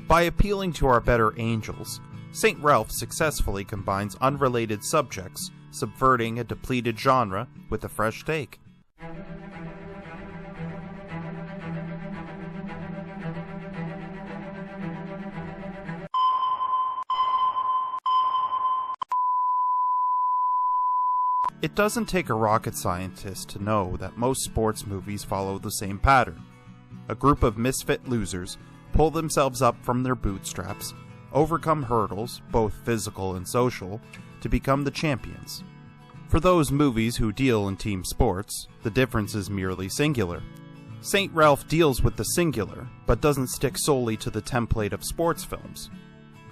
By appealing to our better angels, St. Ralph successfully combines unrelated subjects, subverting a depleted genre with a fresh take. It doesn't take a rocket scientist to know that most sports movies follow the same pattern. A group of misfit losers pull themselves up from their bootstraps, overcome hurdles, both physical and social, to become the champions. For those movies who deal in team sports, the difference is merely singular. St. Ralph deals with the singular, but doesn't stick solely to the template of sports films.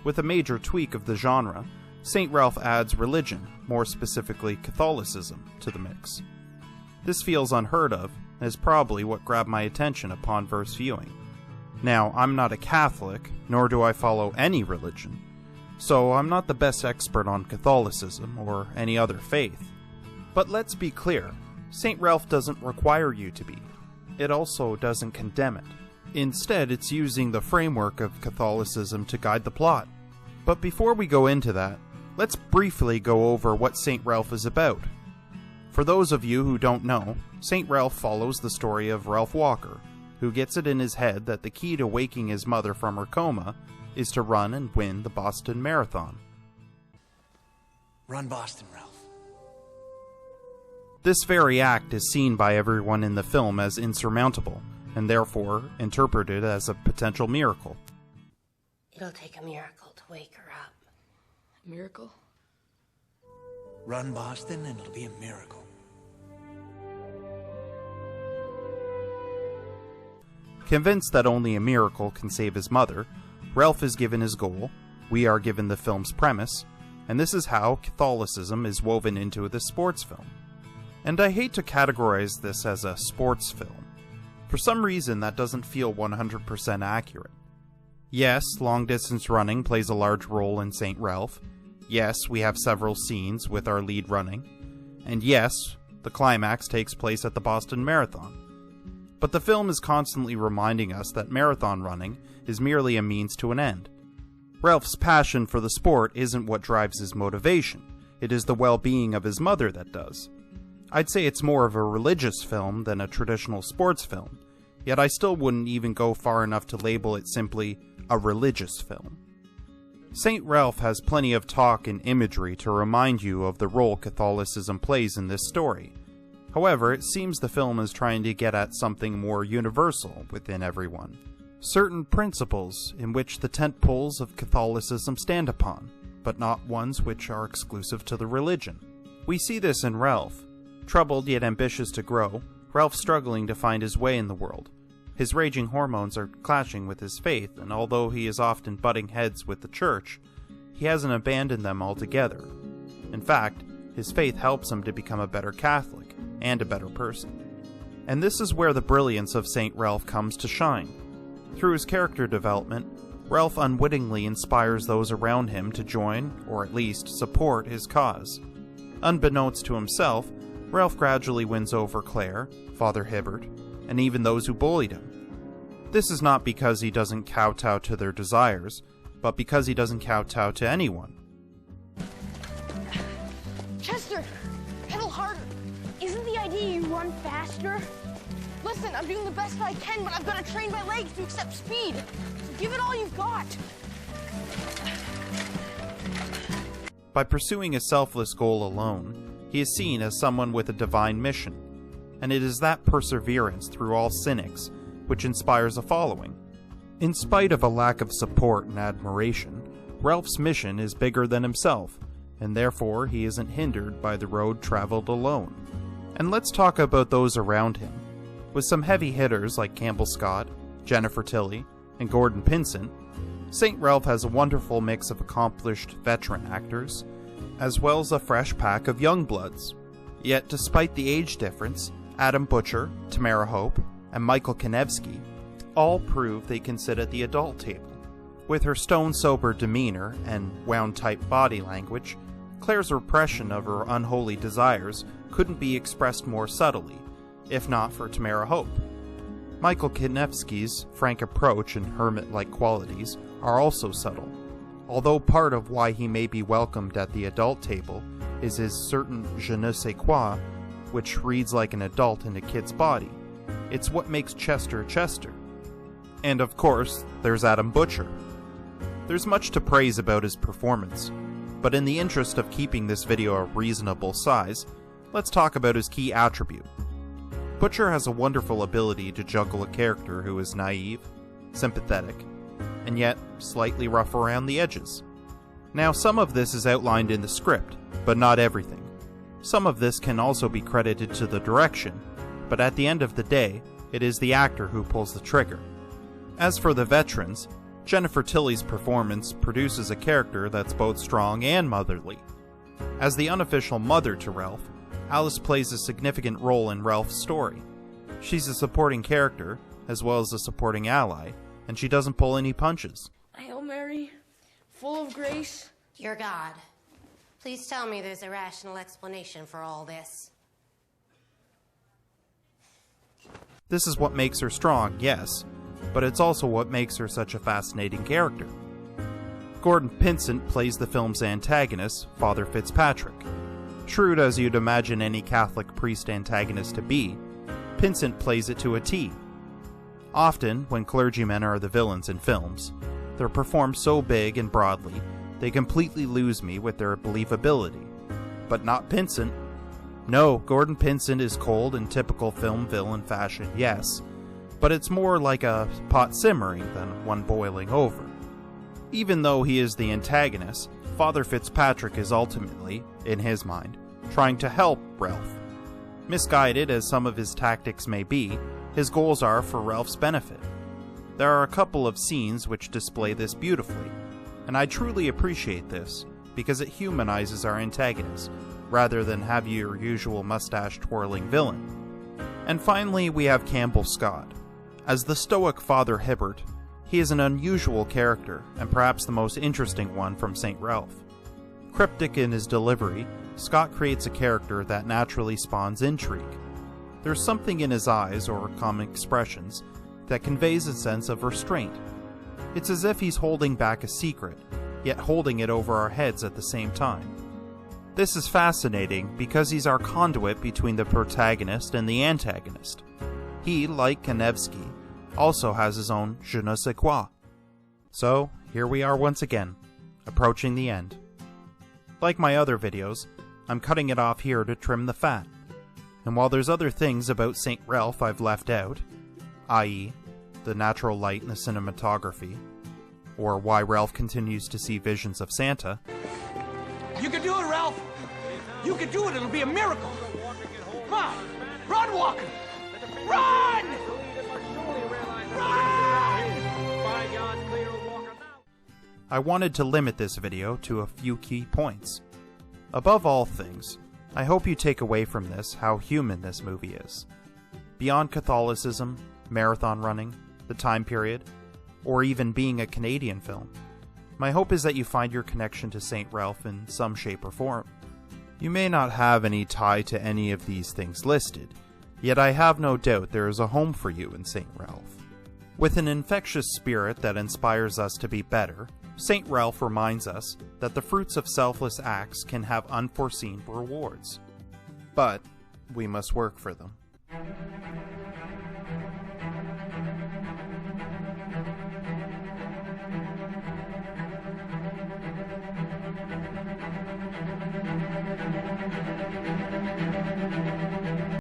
With a major tweak of the genre, St. Ralph adds religion, more specifically Catholicism, to the mix. This feels unheard of, and is probably what grabbed my attention upon first viewing. Now, I'm not a Catholic, nor do I follow any religion, so I'm not the best expert on Catholicism or any other faith. But let's be clear, St. Ralph doesn't require you to be. It also doesn't condemn it. Instead, it's using the framework of Catholicism to guide the plot. But before we go into that, let's briefly go over what St. Ralph is about. For those of you who don't know, St. Ralph follows the story of Ralph Walker, who gets it in his head that the key to waking his mother from her coma is to run and win the Boston Marathon. Run Boston, Ralph. This very act is seen by everyone in the film as insurmountable, and therefore interpreted as a potential miracle. It'll take a miracle to wake her up. A miracle? Run Boston and it'll be a miracle. Convinced that only a miracle can save his mother, Ralph is given his goal, we are given the film's premise, and this is how Catholicism is woven into the sports film. And I hate to categorize this as a sports film. For some reason, that doesn't feel 100% accurate. Yes, long-distance running plays a large role in St. Ralph. Yes, we have several scenes with our lead running. And yes, the climax takes place at the Boston Marathon. But the film is constantly reminding us that marathon running is merely a means to an end. Ralph's passion for the sport isn't what drives his motivation. It is the well-being of his mother that does. I'd say it's more of a religious film than a traditional sports film, yet I still wouldn't even go far enough to label it simply a religious film. St. Ralph has plenty of talk and imagery to remind you of the role Catholicism plays in this story. However, it seems the film is trying to get at something more universal within everyone. Certain principles in which the tentpoles of Catholicism stand upon, but not ones which are exclusive to the religion. We see this in Ralph. Troubled yet ambitious to grow, Ralph struggling to find his way in the world. His raging hormones are clashing with his faith, and although he is often butting heads with the church, he hasn't abandoned them altogether. In fact, his faith helps him to become a better Catholic, and a better person. And this is where the brilliance of St. Ralph comes to shine. Through his character development, Ralph unwittingly inspires those around him to join, or at least support, his cause. Unbeknownst to himself, Ralph gradually wins over Claire, Father Hibbert, and even those who bullied him. This is not because he doesn't kowtow to their desires, but because he doesn't kowtow to anyone. Chester, pedal harder. Isn't the idea you run faster? Listen, I'm doing the best I can, but I've got to train my legs to accept speed. So give it all you've got. By pursuing a selfless goal alone, he is seen as someone with a divine mission, and it is that perseverance through all cynics which inspires a following. In spite of a lack of support and admiration, Ralph's mission is bigger than himself, and therefore he isn't hindered by the road traveled alone. And let's talk about those around him. With some heavy hitters like Campbell Scott, Jennifer Tilly, and Gordon Pinsent, St. Ralph has a wonderful mix of accomplished veteran actors, as well as a fresh pack of young bloods. Yet despite the age difference, Adam Butcher, Tamara Hope, and Michael Konevsky all prove they can sit at the adult table. With her stone-sober demeanor and wound-type body language, Claire's repression of her unholy desires couldn't be expressed more subtly, if not for Tamara Hope. Michael Kinevsky's frank approach and hermit-like qualities are also subtle, although part of why he may be welcomed at the adult table is his certain je ne sais quoi, which reads like an adult in a kid's body. It's what makes Chester Chester. And of course, there's Adam Butcher. There's much to praise about his performance, but in the interest of keeping this video a reasonable size, let's talk about his key attribute. Butcher has a wonderful ability to juggle a character who is naive, sympathetic, and yet slightly rough around the edges. Now, some of this is outlined in the script, but not everything. Some of this can also be credited to the direction, but at the end of the day, it is the actor who pulls the trigger. As for the veterans, Jennifer Tilly's performance produces a character that's both strong and motherly. As the unofficial mother to Ralph, Alice plays a significant role in Ralph's story. She's a supporting character, as well as a supporting ally, and she doesn't pull any punches. Hail Mary, full of grace. Dear God, please tell me there's a rational explanation for all this. This is what makes her strong, yes, but it's also what makes her such a fascinating character. Gordon Pinsent plays the film's antagonist, Father Fitzpatrick. Shrewd as you'd imagine any Catholic priest antagonist to be, Pinsent plays it to a T. Often, when clergymen are the villains in films, they're performed so big and broadly, they completely lose me with their believability. But not Pinsent. No, Gordon Pinsent is cold in typical film villain fashion, yes, but it's more like a pot simmering than one boiling over. Even though he is the antagonist, Father Fitzpatrick is ultimately, in his mind, trying to help Ralph. Misguided as some of his tactics may be, his goals are for Ralph's benefit. There are a couple of scenes which display this beautifully, and I truly appreciate this, because it humanizes our antagonist, rather than have your usual mustache-twirling villain. And finally, we have Campbell Scott. As the stoic Father Hibbert, he is an unusual character, and perhaps the most interesting one from St. Ralph. Cryptic in his delivery, Scott creates a character that naturally spawns intrigue. There's something in his eyes, or common expressions, that conveys a sense of restraint. It's as if he's holding back a secret, yet holding it over our heads at the same time. This is fascinating because he's our conduit between the protagonist and the antagonist. He, like Kinevsky, also has his own je ne sais quoi. So, here we are once again, approaching the end. Like my other videos, I'm cutting it off here to trim the fat. And while there's other things about St. Ralph I've left out, i.e., the natural light in the cinematography, or why Ralph continues to see visions of Santa. You can do it, Ralph! You can do it, it'll be a miracle! Come on! Run, Walker! Run! I wanted to limit this video to a few key points. Above all things, I hope you take away from this how human this movie is. Beyond Catholicism, marathon running, the time period, or even being a Canadian film, my hope is that you find your connection to St. Ralph in some shape or form. You may not have any tie to any of these things listed, yet I have no doubt there is a home for you in St. Ralph. With an infectious spirit that inspires us to be better, St. Ralph reminds us that the fruits of selfless acts can have unforeseen rewards. But we must work for them.